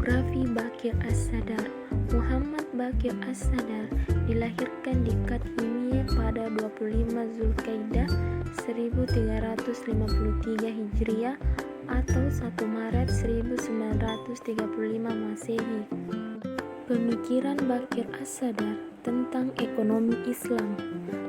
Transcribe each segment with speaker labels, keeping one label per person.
Speaker 1: Biografi Bakir As-Sadar. Muhammad Bakir As-Sadar dilahirkan di Katvimiye pada 25 Zulkaidah 1353 Hijriah atau 1 Maret 1935 Masehi. Pemikiran Bakir As-Sadar tentang ekonomi Islam.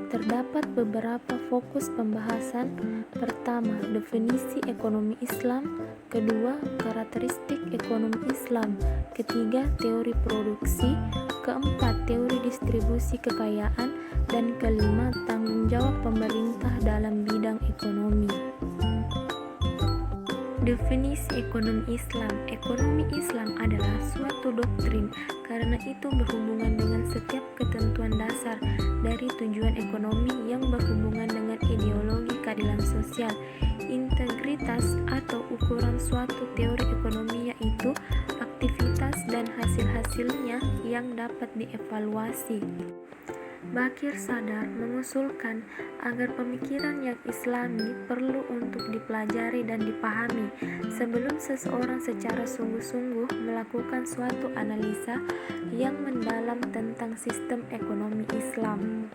Speaker 1: Terdapat beberapa fokus pembahasan. Pertama, definisi ekonomi Islam. Kedua, karakteristik ekonomi Islam. Ketiga, teori produksi. Keempat, teori distribusi kekayaan. Dan kelima, tanggung jawab pemerintah dalam bidang ekonomi. Definisi ekonomi Islam. Ekonomi Islam adalah suatu doktrin, karena itu berhubungan dengan setiap ketentuan dasar dari tujuan ekonomi yang berhubungan dengan ideologi keadilan sosial. Integritas atau ukuran suatu teori ekonomi yaitu aktivitas dan hasil-hasilnya yang dapat dievaluasi. Bakir Sadar mengusulkan agar pemikiran yang islami perlu untuk dipelajari dan dipahami sebelum seseorang secara sungguh-sungguh melakukan suatu analisa yang mendalam tentang sistem ekonomi Islam.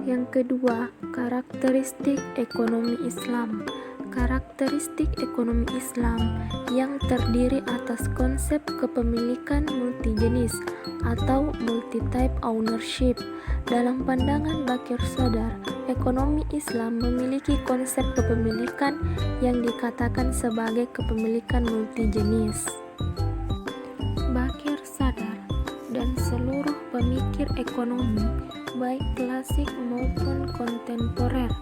Speaker 1: Yang kedua, karakteristik ekonomi Islam. Karakteristik ekonomi Islam yang terdiri atas konsep kepemilikan multijenis atau multi-type ownership. Dalam pandangan Bakir Sadar, ekonomi Islam memiliki konsep kepemilikan yang dikatakan sebagai kepemilikan multijenis. Bakir Sadar dan seluruh pemikir ekonomi, baik klasik maupun kontemporer,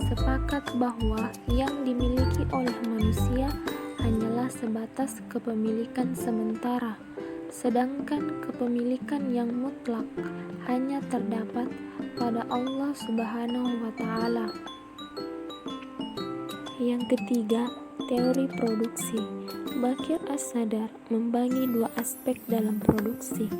Speaker 1: sepakat bahwa yang dimiliki oleh manusia hanyalah sebatas kepemilikan sementara, sedangkan kepemilikan yang mutlak hanya terdapat pada Allah Subhanahu wa Ta'ala. Yang ketiga, teori produksi. Bakir As-Sadar membagi dua aspek dalam produksi.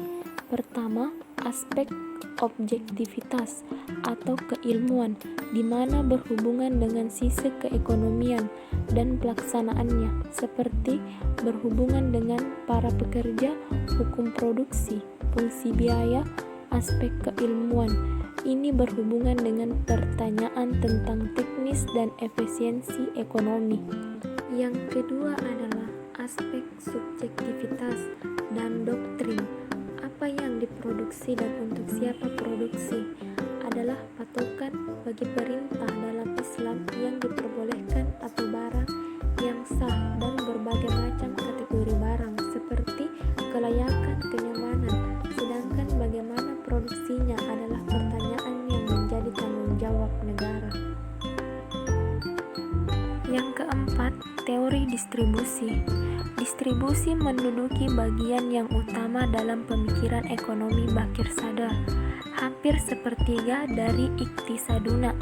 Speaker 1: Pertama, aspek objektivitas atau keilmuan, di mana berhubungan dengan sisi keekonomian dan pelaksanaannya, seperti berhubungan dengan para pekerja, hukum produksi, fungsi biaya. Aspek keilmuan ini berhubungan dengan pertanyaan tentang teknis dan efisiensi ekonomi. Yang kedua adalah aspek subjektivitas dan doktrin. Apa yang diproduksi dan untuk siapa produksi adalah patokan bagi perintah dalam Islam yang diperbolehkan atau barang yang sah dan berbagai macam kategori barang seperti kelayakan, kenyamanan, sedangkan bagaimana produksinya adalah pertanyaan yang menjadi tanggung jawab negara. Yang keempat, teori distribusi. Distribusi menduduki bagian yang utama dalam pemikiran ekonomi Bakir Sadar. Hampir sepertiga dari Iktisaduna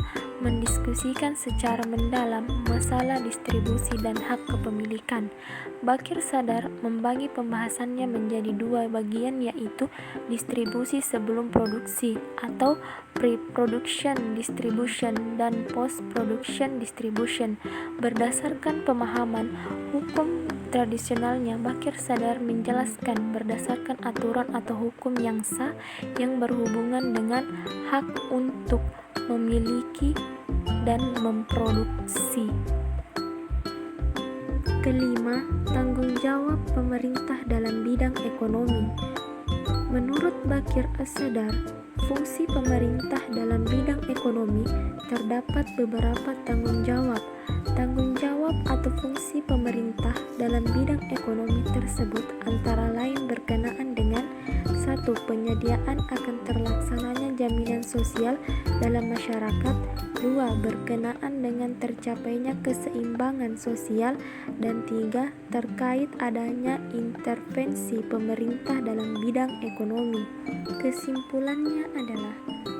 Speaker 1: mendiskusikan secara mendalam masalah distribusi dan hak kepemilikan. Bakir Sadar membagi pembahasannya menjadi dua bagian, yaitu distribusi sebelum produksi atau pre-production distribution dan post-production distribution. Berdasarkan pemahaman hukum tradisionalnya, Bakir Sadar menjelaskan berdasarkan aturan atau hukum yang sah yang berhubungan dengan hak untuk memiliki dan memproduksi. Kelima, tanggung jawab pemerintah dalam bidang ekonomi. Menurut Bakir As-Sadar, fungsi pemerintah dalam bidang ekonomi terdapat beberapa tanggung jawab. Tanggung jawab atau fungsi pemerintah dalam bidang ekonomi tersebut antara lain berkenaan dengan 1. Penyediaan akan terlaksananya jaminan sosial dalam masyarakat. 2. Berkenaan dengan tercapainya keseimbangan sosial. Dan 3. Terkait adanya intervensi pemerintah dalam bidang ekonomi. Kesimpulannya adalah,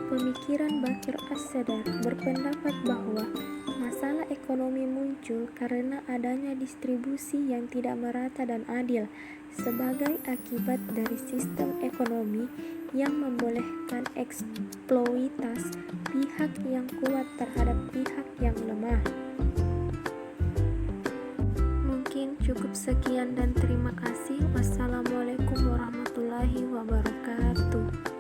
Speaker 1: pemikiran Bakir As-Sadar berpendapat bahwa masalah ekonomi muncul karena adanya distribusi yang tidak merata dan adil sebagai akibat dari sistem ekonomi yang membolehkan eksploitasi pihak yang kuat terhadap pihak yang lemah. Mungkin Cukup sekian dan terima kasih. Wassalamualaikum warahmatullahi wabarakatuh.